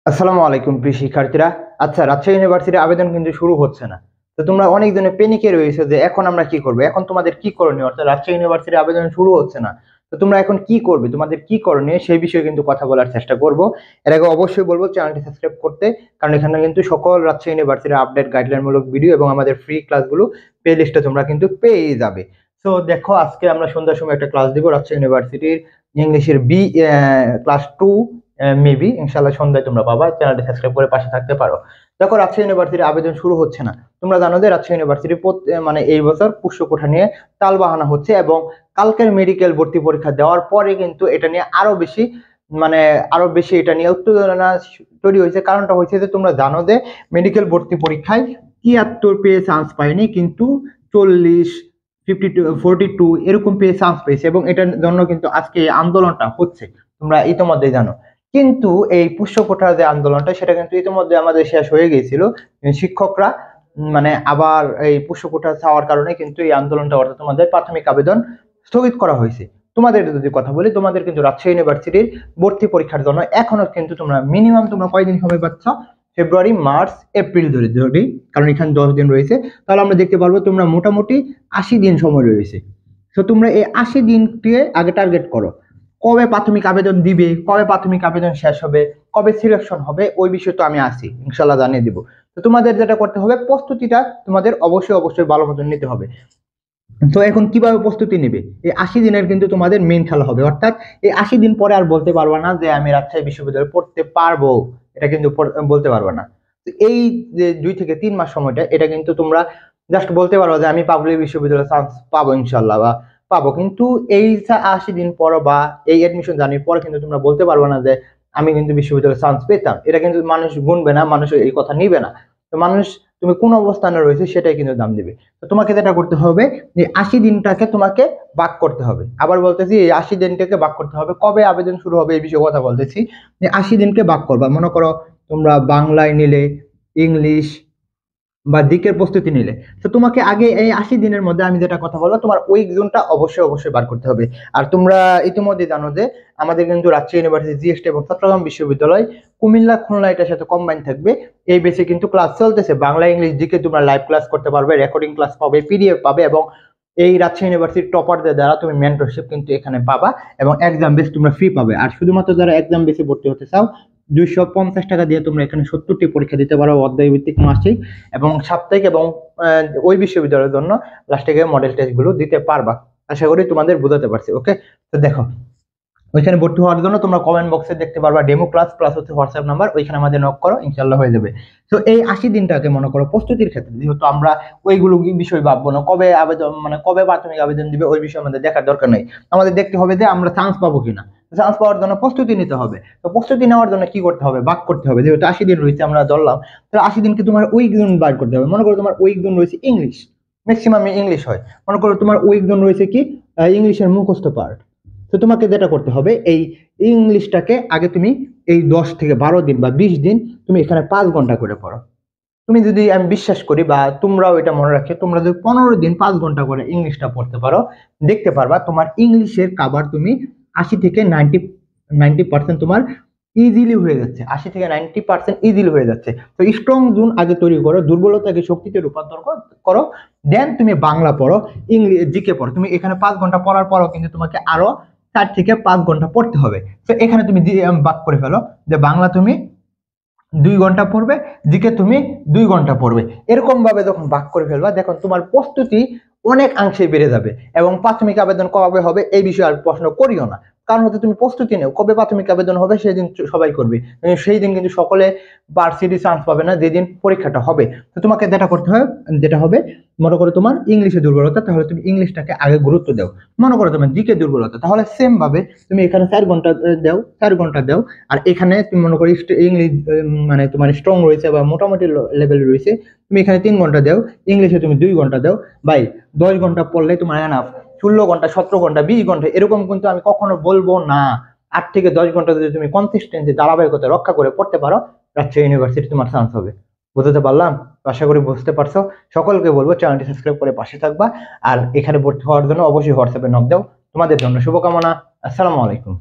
আসসালামু আলাইকুম প্রিয় শিক্ষার্থীরা। আচ্ছা, রাজশাহী ইউনিভার্সিটির আবেদন কিন্তু শুরু হচ্ছে না। তো তোমরা অনেক জনে পেনিকে রয়েছে যে এখন আমরা কি করব, এখন তোমাদের কি করণীয়, অর্থাৎ রাজশাহী ইউনিভার্সিটির আবেদন শুরু হচ্ছে না। তো তোমরা এখন কি করবে, তোমাদের কি করণীয় সেই বিষয়ে কিন্তু কথা বলার চেষ্টা করব। এর আগে অবশ্যই বলবো চ্যানেলটি সাবস্ক্রাইব করতে, কারণ এখানে কিন্তু সকল রাজশাহী ইউনিভার্সিটির আপডেট গাইডলাইনমূলক ভিডিও এবং আমাদের ফ্রি ক্লাসগুলো প্লে লিস্টে তোমরা কিন্তু পেয়ে যাবে। তো দেখো, আজকে আমরা সন্ধ্যার সময় একটা ক্লাস দিব রাজশাহী ইউনিভার্সিটির ইংলিশের বি ক্লাস 2। মেবি ইনশাল্লাহ সন্ধ্যায় তোমরা পাবা, চ্যানেলটি সাবস্ক্রাইব করে পাশে থাকতে পারো। দেখো, রাজশাহী ইউনিভার্সিটির আবেদন শুরু হচ্ছে না। তোমরা জানো যে রাজশাহী ইউনিভার্সিটি মানে এই বছর পুষ্য কোঠা নিয়ে তাল বাহানা হচ্ছে, এবং কালকের মেডিকেল ভর্তি পরীক্ষা দেওয়ার পরে কিন্তু এটা নিয়ে আরো বেশি এটা নিয়ে উত্তেজনা তৈরি হয়েছে। কারণটা হয়েছে যে তোমরা জানো যে মেডিকেল ভর্তি পরীক্ষায় 73 পেয়ে চান্স পায়নি, কিন্তু 40, 52, 42 এরকম পেয়ে চান্স পেয়েছে, এবং এটার জন্য কিন্তু আজকে এই আন্দোলনটা হচ্ছে, তোমরা ইতিমধ্যেই জানো। কিন্তু এই পুষ্য কোটার যে আন্দোলনটা, সেটা কিন্তু ইতিমধ্যে আমাদের শেষ হয়ে গিয়েছিল। শিক্ষকরা মানে আবার এই পুষ্য কোটা চাওয়ার কারণে কিন্তু এই আন্দোলনটা, অর্থাৎ তোমাদের প্রাথমিক আবেদন স্থগিত করা হয়েছে। তোমাদের যদি কথা বলি, তোমাদের কিন্তু রাজশাহী ইউনিভার্সিটির ভর্তি পরীক্ষার জন্য এখনো কিন্তু তোমরা মিনিমাম কয়দিন সময় পাচ্ছ? ফেব্রুয়ারি, মার্চ, এপ্রিল ধরে, কারণ এখানে 10 দিন রয়েছে। তাহলে আমরা দেখতে পারবো তোমরা মোটামুটি 80 দিন সময় রয়েছে। তো তোমরা এই 80 দিনকে আগে টার্গেট করো। কবে প্রাথমিক আবেদন দিবে, কবে প্রাথমিক আবেদন শেষ হবে, কবে সিলেকশন হবে, ওই বিষয়ে তো আমি আছি, ইনশাল্লাহ জানিয়ে দিব। তো তোমাদের যেটা করতে হবে, প্রস্তুতিটা তোমাদের অবশ্যই ভালো মতন নিতে হবে। তো এখন কিভাবে প্রস্তুতি নিবে? এই 80 দিনের কিন্তু তোমাদের মেইন খেলা হবে, অর্থাৎ এই 80 দিন পরে আর বলতে পারবা না যে আমি রাজশাহী বিশ্ববিদ্যালয়ে পড়তে পারবো, এটা কিন্তু বলতে পারবা না। তো এই যে 2 থেকে 3 মাস সময়টা, এটা কিন্তু তোমরা জাস্ট বলতে পারো যে আমি পাবলিক বিশ্ববিদ্যালয়ে চান্স পাবো ইনশাল্লাহ, বা পাবো, কিন্তু এই 80 দিন পর বা এই অ্যাডমিশন জার্নির পরে কিন্তু তোমরা বলতে পারবে না যে আমি কিন্তু বিশ্ববিদ্যালয়ে চান্স পেতাম। এটা কিন্তু মানুষ গুনবে না, মানুষ এই কথা নিবে না। তো মানুষ তুমি কোন অবস্থানে রয়েছে সেটাই কিন্তু দাম দিবে। তো তোমাকে যেটা করতে হবে, যে 80 দিনটাকে তোমাকে ভাগ করতে হবে। আবার বলতেছি, এই 80 দিনটাকে ভাগ করতে হবে। কবে আবেদন শুরু হবে এই বিষয়ে কথা বলতেছি, যে 80 দিনকে ভাগ করবা। মনে করো তোমরা বাংলায় নিলে, ইংলিশ বা দিকের প্রস্তুতি নিলে, তো তোমাকে আগে এই 80 দিনের মধ্যে আমি যেটা কথা বলবো, তোমার উইক জোনটা অবশ্যই বার করতে হবে। আর তোমরা ইতিমধ্যে জানো যে আমাদের কিন্তু রাজশাহী ইউনিভার্সিটি, জিএসটি এবং চট্টগ্রাম বিশ্ববিদ্যালয়, কুমিল্লা, খুলনা এটার সাথে কম্বাইন থাকবে। এই বেসে কিন্তু ক্লাস চলতেছে। বাংলা, ইংলিশ, দিকে তোমরা লাইভ ক্লাস করতে পারবে, রেকর্ডিং ক্লাস পাবে, পিডিএফ পাবে, এবং এই রাজশাহী ইউনিভার্সিটির টপারদের দ্বারা তুমি মেন্টরশিপ কিন্তু এখানে পাবা, এবং এক্সাম বেস তোমরা ফ্রি পাবে। আর শুধুমাত্র যারা এক্সাম বেসে ভর্তি হতে চাও, 250 টাকা দিয়ে তোমরা এখানে 70টি পরীক্ষা দিতে পারো অধ্যায় ভিত্তিক মাসিক এবং সাপ্তাহিক, এবং ওই বিশ্ববিদ্যালয়ের জন্য লাস্টে গিয়ে মডেল টেস্ট গুলো দিতে পারবা। আশা করি তোমাদের বোঝাতে পারছি। ওকে, তো দেখো, ওইখানে ভর্তি হওয়ার জন্য তোমরা কমেন্ট বক্সে দেখতে পারবা ডেমো ক্লাস প্লাস হচ্ছে হোয়াটসঅ্যাপ নাম্বার, ওইখানে আমাদের নক করো, ইনশাল্লাহ হয়ে যাবে। তো এই 80 দিনটাকে মনে করো প্রস্তুতির ক্ষেত্রে, যেহেতু আমরা ওইগুলো বিষয় ভাববো না, কবে আবেদন কবে প্রাথমিক আবেদন দিবে ওই বিষয়ে আমাদের দেখার দরকার নেই। আমাদের দেখতে হবে যে আমরা চান্স পাবো কিনা। চান্স পাওয়ার জন্য প্রস্তুতি নিতে হবে। তো প্রস্তুতি নেওয়ার জন্য কি করতে হবে, ভাগ করতে হবে। যেহেতু 80 দিন রয়েছে আমরা ধরলাম, তো 80 দিনকে তোমার উইক জোন বার করতে হবে। মনে করো তোমার উইক জোন রয়েছে ইংলিশ, ম্যাক্সিমাম ইংলিশ হয়। মনে করো তোমার উইক জোন রয়েছে কি ইংলিশের মুখস্থ পার্ট। তো তোমাকে যেটা করতে হবে, এই ইংলিশটাকে আগে তুমি এই 10 থেকে 12 দিন বা 20 দিন তুমি এখানে 5 ঘন্টা করে পড়ো। তুমি যদি, আমি বিশ্বাস করি বা তোমরাও এটা মনে রাখো, তোমরা যদি 15 দিন 5 ঘন্টা করে ইংলিশটা পড়তে পারো, দেখতে পারবা তোমার ইংলিশের কাভার তুমি 80 থেকে 90% তোমার ইজিলি হয়ে যাচ্ছে। 80 থেকে 90% ইজিলি হয়ে যাচ্ছে। তো স্ট্রং জোন আগে তৈরি করো, দুর্বলতাকে শক্তিতে রূপান্তর করো, দেন তুমি বাংলা পড়ো, ইংলিশ, জিকে পড়ো। তুমি এখানে 5 ঘন্টা পড়ার পরও কিন্তু তোমাকে আরো 4 থেকে 5 ঘন্টা পড়তে হবে। তো এখানে তুমি ভাগ করে ফেলো যে বাংলা তুমি 2 ঘন্টা পড়বে, জিকে তুমি 2 ঘন্টা পড়বে। এরকম ভাবে যখন ভাগ করে ফেলবা, দেখো তোমার প্রস্তুতি অনেক অংশে বেড়ে যাবে। এবং প্রাথমিক আবেদন কবে হবে এই বিষয়ে আর প্রশ্ন করিও না, কারণ হচ্ছে তুমি প্রস্তুতি নেও। কবে প্রাথমিক আবেদন হবে সেদিন সবাই করবে, সেই দিন কিন্তু সকলে ভার্সিটি চান্স পাবে না যেদিন পরীক্ষাটা হবে। তো তোমাকে যেটা হবে, মনে করো তোমার ইংলিশে দুর্বলতা, তাহলে তুমি ইংলিশটাকে আগে গুরুত্ব দাও। মনে করো তোমার দিকে দুর্বলতা, তাহলে সেম ভাবে তুমি এখানে 4 ঘন্টা দাও। আর এখানে তুমি মনে করো ইংলিশ তোমার স্ট্রং রয়েছে বা মোটামুটি লেভেল রয়েছে, তুমি এখানে 3 ঘন্টা দাও, ইংলিশে তুমি 2 ঘন্টা দাও। ভাই 10 ঘন্টা পড়লে তোমার এনাফ। 16 ঘন্টা, 17 ঘন্টা, 20 ঘন্টা এরকম কিন্তু আমি কখনো বলবো না। 8 থেকে 10 ঘন্টা যদি তুমি কনসিস্টেন্সি, ধারাবাহিকতা রক্ষা করে পড়তে পারো, রাজশাহী ইউনিভার্সিটি তোমার চান্স হবে। বুঝতে পারলাম? আশা করি বুঝতে পারছো। সকলকে বলবো চ্যানেলটি সাবস্ক্রাইব করে পাশে থাকবা। আর এখানে ভর্তি হওয়ার জন্য অবশ্যই হোয়াটসঅ্যাপে নক দাও। তোমাদের জন্য শুভকামনা। আসসালামু আলাইকুম।